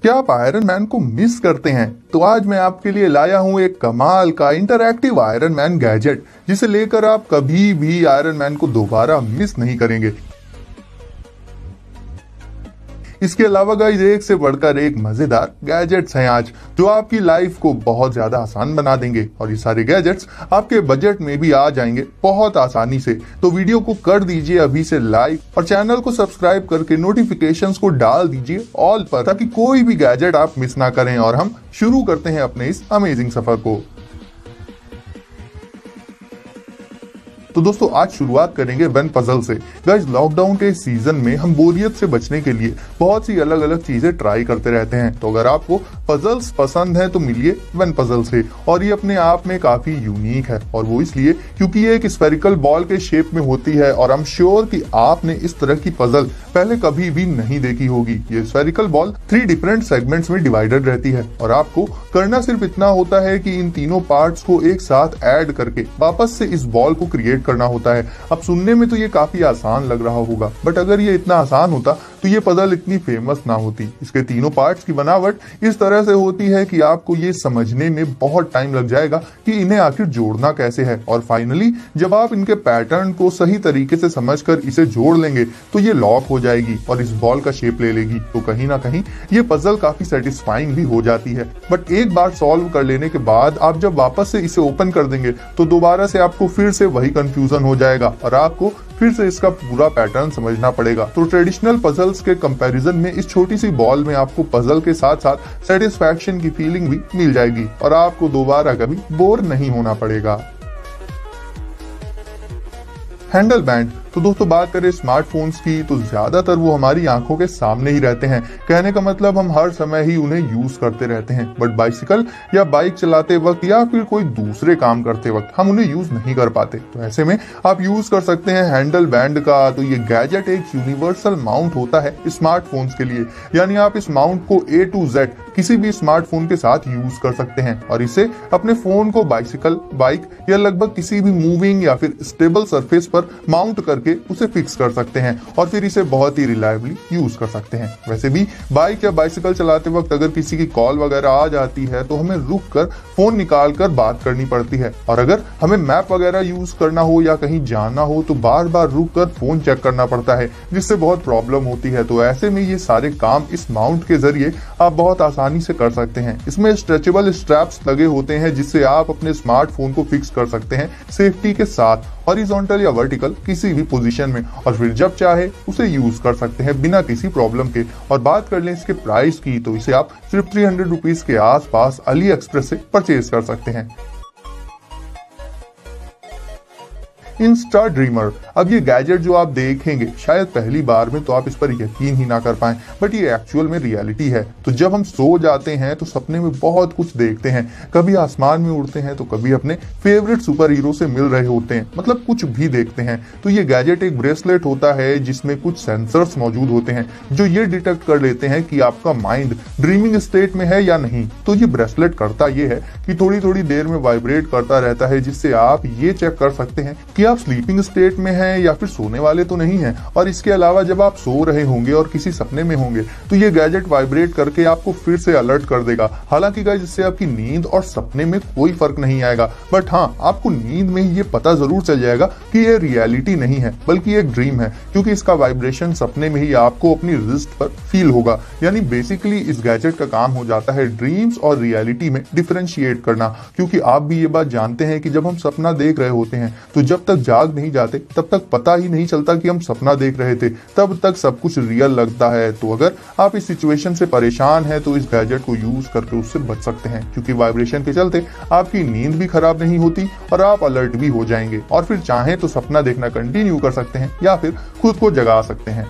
क्या आप iron man को मिस करते हैं? तो आज मैं आपके लिए लाया हूं एक कमाल का इंटरैक्टिव आयरन मैन गैजेट, जिसे लेकर आप कभी भी आयरन मैन को दोबारा मिस नहीं करेंगे। इसके अलावा गाइस एक से बढ़कर एक मजेदार गैजेट्स हैं आज, जो आपकी लाइफ को बहुत ज्यादा आसान बना देंगे। और ये सारे गैजेट्स आपके बजट में भी आ जाएंगे बहुत आसानी से। तो वीडियो को कर दीजिए अभी से लाइक और चैनल को सब्सक्राइब करके नोटिफिकेशंस को डाल दीजिए ऑल पर, ताकि कोई भी गैजेट आप मिस ना करें। और हम शुरू करते हैं अपने इस अमेजिंग सफर को। तो दोस्तों आज शुरुआत करेंगे वन पजल से। गाइस लॉकडाउन के सीजन में हम बोरियत से बचने के लिए बहुत सी अलग अलग चीजें ट्राई करते रहते हैं। तो अगर आपको पजल्स पसंद है तो मिलिए वन पजल से। और ये अपने आप में काफी यूनिक है, और वो इसलिए क्योंकि ये एक स्फेरिकल बॉल के शेप में होती है। और आई एम श्योर कि आपने इस तरह की पजल पहले कभी भी नहीं देखी होगी। ये स्फेरिकल बॉल 3 डिफरेंट सेगमेंट्स में डिवाइडेड रहती है, और आपको करना सिर्फ इतना होता है कि इन तीनों पार्ट्स को एक साथ ऐड करके वापस से इस बॉल को क्रिएट करना होता है। अब सुनने में तो ये काफी आसान लग रहा होगा, बट अगर ये इतना आसान होता तो ये पजल इतनी फेमस ना होती। इसके तीनों पार्ट्स की बनावट इस तरह से होती है कि आपको ये समझने में बहुत टाइम लग जाएगा कि इन्हें आखिर जोड़ना कैसे है। और फाइनली जब आप इनके पैटर्न को सही तरीके से समझकर इसे जोड़ लेंगे तो ये लॉक हो जाएगी और इस बॉल का शेप ले लेगी। तो कहीं ना कहीं ये पजल काफी सेटिस्फाइंग भी हो जाती है। बट एक बार सॉल्व कर लेने के बाद आप जब वापस से इसे ओपन कर देंगे तो दोबारा से आपको फिर से वही कंफ्यूजन हो जाएगा, और आपको फिर से इसका पूरा पैटर्न समझना पड़ेगा। तो ट्रेडिशनल पजल्स के कंपैरिजन में इस छोटी सी बॉल में आपको पजल के साथ साथ सेटिस्फैक्शन की फीलिंग भी मिल जाएगी, और आपको दोबारा कभी बोर नहीं होना पड़ेगा। Handle band. तो दोस्तों बात करें स्मार्टफोन्स की, तो ज्यादातर वो हमारी आंखों के सामने ही रहते हैं। कहने का मतलब हम हर समय ही उन्हें यूज करते रहते हैं, बट बाइसिकल या बाइक चलाते वक्त या फिर कोई दूसरे काम करते वक्त हम उन्हें यूज नहीं कर पाते। तो ऐसे में आप यूज कर सकते हैं हैंडल बैंड का। तो ये गैजेट एक यूनिवर्सल माउंट होता है स्मार्टफोन्स के लिए, यानी आप इस माउंट को A to Z किसी भी स्मार्टफोन के साथ यूज कर सकते हैं, और इसे अपने फोन को बाइसिकल, बाइक या लगभग किसी भी मूविंग या फिर स्टेबल सरफेस पर माउंट करके उसे फिक्स कर सकते हैं, और फिर इसे बहुत ही रिलायबली यूज कर सकते हैं। वैसे भी बाइक या बाइसिकल चलाते वक्त अगर किसी की कॉल वगैरह आ जाती है तो हमें रुक कर फोन निकाल कर बात करनी पड़ती है, और अगर हमें मैप वगैरह यूज करना हो या कहीं जाना हो तो बार बार रुक कर फोन चेक करना पड़ता है, जिससे बहुत प्रॉब्लम होती है। तो ऐसे में ये सारे काम इस माउंट के जरिए आप बहुत आसानी से कर सकते हैं। इसमें स्ट्रेचेबल स्ट्रैप्स लगे होते हैं, जिससे आप अपने स्मार्टफोन को फिक्स कर सकते हैं सेफ्टी के साथ, हॉरिजॉन्टल या वर्टिकल किसी भी पोजीशन में, और फिर जब चाहे उसे यूज कर सकते हैं बिना किसी प्रॉब्लम के। और बात कर लें इसके प्राइस की, तो इसे आप सिर्फ 300 रुपीज के आसपास अली एक्सप्रेस से परचेज कर सकते हैं। Insta dreamer. अब ये गैजेट जो आप देखेंगे शायद पहली बार में तो आप इस पर यकीन ही ना कर पाएं, बट ये एक्चुअल में रियलिटी है। तो जब हम सो जाते हैं तो सपने में बहुत कुछ देखते हैं, कभी आसमान में उड़ते हैं तो कभी अपने फेवरेट सुपर हीरो से मिल रहे होते हैं, मतलब कुछ भी देखते हैं। तो ये गैजेट एक ब्रेसलेट होता है जिसमें कुछ सेंसर्स मौजूद होते हैं जो ये डिटेक्ट कर लेते हैं कि आपका माइंड ड्रीमिंग स्टेट में है या नहीं। तो ये ब्रेसलेट करता ये है कि थोड़ी थोड़ी देर में वाइब्रेट करता रहता है, जिससे आप ये चेक कर सकते हैं कि आप स्लीपिंग स्टेट में हैं या फिर सोने वाले तो नहीं हैं। और इसके अलावा जब आप सो रहे होंगे और किसी सपने में होंगे तो ये गैजेट वाइब्रेट करके आपको फिर से अलर्ट कर देगा। हालांकि गाइस इससे आपकी नींद और सपने में कोई फर्क नहीं आएगा, बट हाँ आपको नींद में ही ये पता जरूर चल जाएगा कि ये रियलिटी नहीं है बल्कि एक ड्रीम है, क्योंकि इसका वाइब्रेशन सपने में ही आपको अपनी रिस्ट पर फील होगा। यानी बेसिकली इस गैजेट का काम हो जाता है ड्रीम्स और रियलिटी में डिफरेंशिएट करना, क्योंकि आप भी ये बात जानते हैं कि जब हम सपना देख रहे होते हैं तो जब तक जाग नहीं जाते तब तक पता ही नहीं चलता कि हम सपना देख रहे थे, तब तक सब कुछ रियल लगता है। तो अगर आप इस सिचुएशन से परेशान हैं तो इस गैजेट को यूज करके उससे बच सकते हैं, क्योंकि वाइब्रेशन के चलते आपकी नींद भी खराब नहीं होती और आप अलर्ट भी हो जाएंगे, और फिर चाहें तो सपना देखना कंटिन्यू कर सकते हैं या फिर खुद को जगा सकते हैं।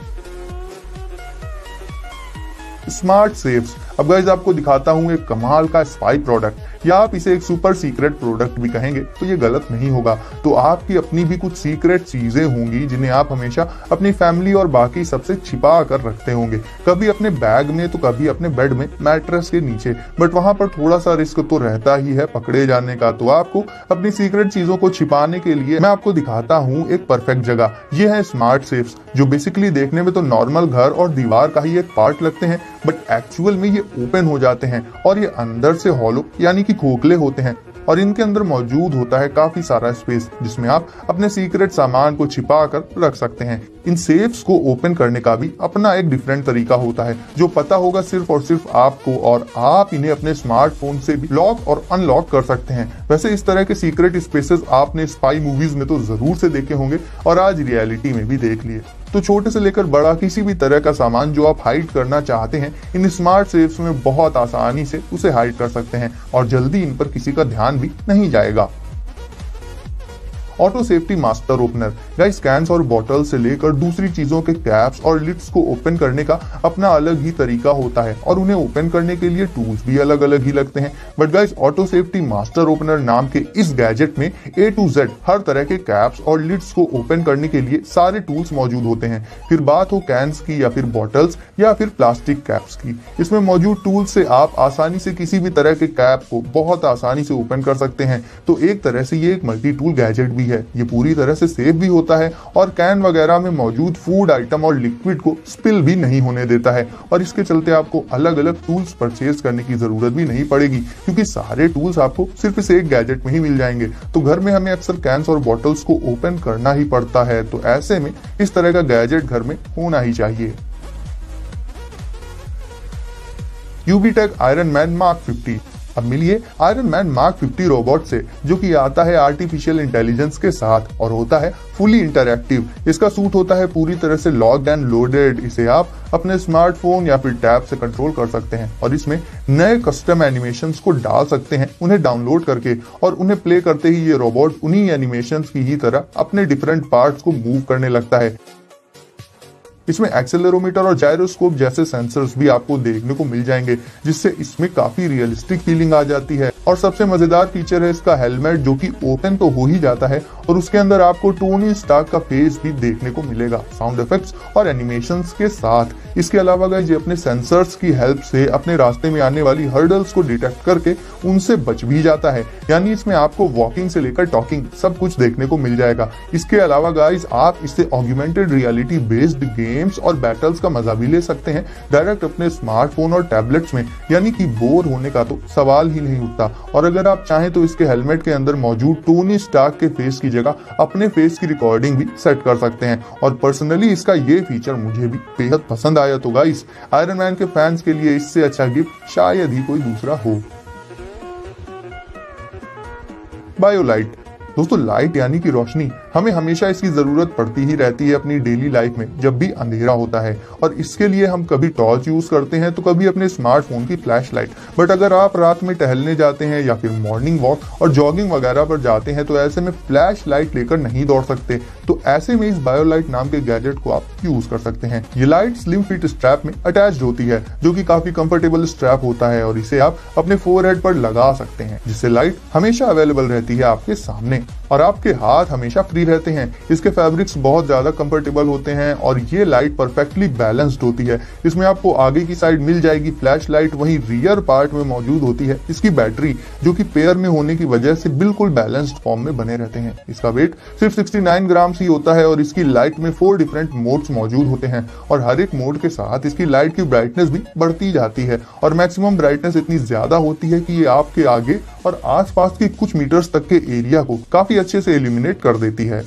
Smart safes. अब गाइस आपको दिखाता हूं एक कमाल का स्पाई प्रोडक्ट, या आप इसे एक सुपर सीक्रेट प्रोडक्ट भी कहेंगे तो ये गलत नहीं होगा। तो आपकी अपनी भी कुछ सीक्रेट चीजें होंगी जिन्हें आप हमेशा अपनी फैमिली और बाकी सबसे छिपा कर रखते होंगे, कभी अपने बैग में तो कभी अपने बेड में मैट्रेस के नीचे, बट वहां पर थोड़ा सा रिस्क तो रहता ही है पकड़े जाने का। तो आपको अपनी सीक्रेट चीजों को छिपाने के लिए मैं आपको दिखाता हूँ एक परफेक्ट जगह। ये है स्मार्ट सेफ्स, जो बेसिकली देखने में तो नॉर्मल घर और दीवार का ही एक पार्ट लगते हैं, बट एक्चुअल में ये ओपन हो जाते हैं और ये अंदर से हॉलो यानी कि खोखले होते हैं और इनके अंदर मौजूद होता है काफी सारा स्पेस जिसमें आप अपने सीक्रेट सामान को छिपा कर रख सकते हैं। इन सेफ्स को ओपन करने का भी अपना एक डिफरेंट तरीका होता है जो पता होगा सिर्फ और सिर्फ आपको, और आप इन्हें अपने स्मार्टफोन से भी लॉक और अनलॉक कर सकते हैं। वैसे इस तरह के सीक्रेट स्पेसेस आपने स्पाई मूवीज में तो जरूर से देखे होंगे और आज रियलिटी में भी देख लिए। तो छोटे से लेकर बड़ा किसी भी तरह का सामान जो आप हाइड करना चाहते हैं इन स्मार्ट सेफ्स में बहुत आसानी से उसे हाइड कर सकते हैं और जल्दी इन पर किसी का ध्यान भी नहीं जाएगा। Auto safety master opener guys, cans और बॉटल से लेकर दूसरी चीजों के कैप्स और लिड्स को ओपन करने का अपना अलग ही तरीका होता है और उन्हें ओपन करने के लिए टूल्स भी अलग अलग ही लगते हैं। But guys, auto safety master opener नाम के इस गैजेट में A to Z हर तरह के कैप्स और लिड्स को ओपन करने के लिए सारे टूल्स मौजूद होते हैं। फिर बात हो कैंस की या फिर बॉटल्स या फिर प्लास्टिक कैप्स की, इसमें मौजूद टूल्स से आप आसानी से किसी भी तरह के कैप को बहुत आसानी से ओपन कर सकते हैं। तो एक तरह से ये एक मल्टी टूल गैजेट भी है। ये पूरी तरह से सेफ भी होता है और कैन वगैरह में मौजूद फूड आइटम और लिक्विड को स्पिल भी नहीं होने देता है और इसके चलते आपको अलग अलग टूल्स परचेज करने की जरूरत भी नहीं पड़ेगी क्योंकि सारे टूल्स आपको सिर्फ इस एक गैजेट में ही मिल जाएंगे। तो घर में हमें अक्सर कैंस और बॉटल्स को ओपन करना ही पड़ता है, तो ऐसे में इस तरह का गैजेट घर में होना ही चाहिए। यूबीटेक आयरन मैन मार्क 50। अब मिलिए आयरन मैन मार्क 50 रोबोट से जो कि आता है आर्टिफिशियल इंटेलिजेंस के साथ और होता है फुली इंटरैक्टिव। इसका सूट होता है पूरी तरह से लॉक्ड एंड लोडेड। इसे आप अपने स्मार्टफोन या फिर टैब से कंट्रोल कर सकते हैं और इसमें नए कस्टम एनिमेशंस को डाल सकते हैं उन्हें डाउनलोड करके, और उन्हें प्ले करते ही ये रोबोट उन्हीं एनिमेशंस की ही तरह अपने डिफरेंट पार्ट्स को मूव करने लगता है। इसमें एक्सेलेरोमीटर और जायरोस्कोप जैसे सेंसर्स भी आपको देखने को मिल जाएंगे जिससे इसमें काफी रियलिस्टिक फीलिंग आ जाती है। और सबसे मजेदार फीचर है इसका हेलमेट जो कि ओपन तो हो ही जाता है और उसके अंदर आपको टोनी स्टार्क का फेस भी देखने को मिलेगा साउंड इफेक्ट्स और एनिमेशंस के साथ। इसके अलावा गाइस ये अपने सेंसर्स की हेल्प से अपने रास्ते में आने वाली हर्डल्स को डिटेक्ट करके उनसे बच भी जाता है, यानी इसमें आपको वॉकिंग से लेकर टॉकिंग सब कुछ देखने को मिल जाएगा। इसके अलावा गाइस आप इससे ऑग्मेंटेड रियलिटी बेस्ड गेम्स और बैटल्स का मजा भी ले सकते हैं डायरेक्ट अपने स्मार्टफोन और टैबलेट्स में, यानी कि बोर होने का तो सवाल ही नहीं उठता। और अगर आप चाहें तो इसके हेलमेट के अंदर मौजूद टोनी स्टार्क के फेस की जगह अपने फेस की रिकॉर्डिंग भी सेट कर सकते हैं और पर्सनली इसका ये फीचर मुझे भी बेहद पसंद आया। तो गाइस आयरन मैन के फैंस के लिए इससे अच्छा गिफ्ट शायद ही कोई दूसरा हो। बायोलाइट दोस्तों, लाइट यानी कि रोशनी हमें हमेशा इसकी जरूरत पड़ती ही रहती है अपनी डेली लाइफ में जब भी अंधेरा होता है, और इसके लिए हम कभी टॉर्च यूज करते हैं तो कभी अपने स्मार्टफोन की फ्लैश लाइट। बट अगर आप रात में टहलने जाते हैं या फिर मॉर्निंग वॉक और जॉगिंग वगैरह पर जाते हैं तो ऐसे में फ्लैश लाइट लेकर नहीं दौड़ सकते, तो ऐसे में इस बायोलाइट नाम के गैजेट को आप यूज कर सकते हैं। ये लाइट स्लिम फिट स्ट्रैप में अटैच्ड होती है जो कि काफी कंफर्टेबल स्ट्रैप होता है और इसे आप अपने फोरहेड पर लगा सकते हैं जिससे लाइट हमेशा अवेलेबल रहती है आपके सामने और आपके हाथ हमेशा फ्री रहते हैं। इसके फैब्रिक्स बहुत ज्यादा कंफर्टेबल होते हैं और ये लाइट परफेक्टली बैलेंस्ड होती है। इसमें आपको आगे की साइड मिल जाएगी फ्लैश लाइट, वहीं रियर पार्ट में मौजूद होती है इसकी बैटरी जो कि पेयर में होने की वजह से बिल्कुल बैलेंस्ड फॉर्म में बने रहते हैं। इसका वेट सिर्फ 69 ग्राम ही होता है और इसकी लाइट में 4 डिफरेंट मोड्स मौजूद होते हैं और हर एक मोड के साथ इसकी लाइट की ब्राइटनेस भी बढ़ती जाती है और मैक्सिमम ब्राइटनेस इतनी ज्यादा होती है कि ये आपके आगे और आसपास के कुछ मीटर्स तक के एरिया को काफी अच्छे से एलिमिनेट कर देती है।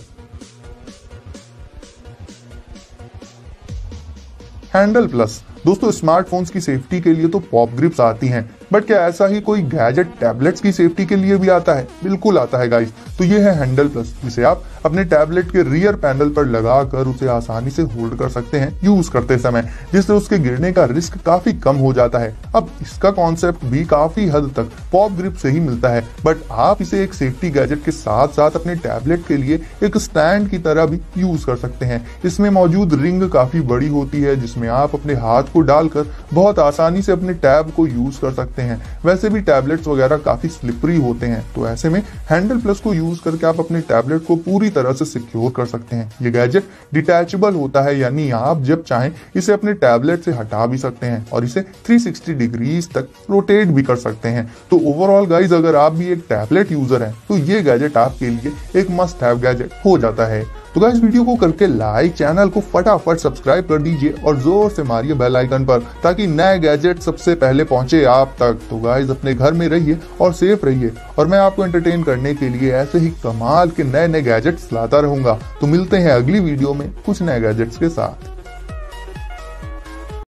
हैंडल प्लस दोस्तों, स्मार्टफोन्स की सेफ्टी के लिए तो पॉप ग्रिप्स आती हैं, बट क्या ऐसा ही कोई गैजेट टैबलेट्स की सेफ्टी के लिए भी आता है? बिल्कुल आता है गाइस। तो ये है हैंडल प्लस, जिसे आप अपने टैबलेट के रियर पैनल पर लगाकर उसे आसानी से होल्ड कर सकते हैं यूज करते समय, जिससे उसके गिरने का रिस्क काफी कम हो जाता है। अब इसका कॉन्सेप्ट भी काफी हद तक पॉप ग्रिप से ही मिलता है, बट आप इसे एक सेफ्टी गैजेट के साथ साथ अपने टैबलेट के लिए एक स्टैंड की तरह भी यूज कर सकते हैं। इसमें मौजूद रिंग काफी बड़ी होती है जिसमें आप अपने हाथ को डालकर बहुत आसानी से अपने टैब को यूज कर सकते हैं। वैसे भी टैबलेट्स वगैरह काफी स्लिपरी होते हैं, तो ऐसे में हैंडल प्लस को यूज करके आप अपने टैबलेट को पूरी तरह से सिक्योर कर सकते हैं। ये गैजेट डिटैचेबल होता है, यानी आप जब चाहें इसे अपने टैबलेट से हटा भी सकते हैं और इसे 360 डिग्रीज तक रोटेट भी कर सकते हैं। तो ओवरऑल गाइज, अगर आप भी एक टैबलेट यूजर हैं तो ये गैजेट आपके लिए एक मस्ट हैव गैजेट हो जाता है। तो गाइस वीडियो को करके लाइक, चैनल को फटाफट सब्सक्राइब कर दीजिए और जोर से मारिए बेल आइकन पर, ताकि नए गैजेट सबसे पहले पहुंचे आप तक। तो गाइस अपने घर में रहिए और सेफ रहिए, और मैं आपको एंटरटेन करने के लिए ऐसे ही कमाल के नए नए गैजेट्स लाता रहूंगा। तो मिलते हैं अगली वीडियो में कुछ नए गैजेट्स के साथ।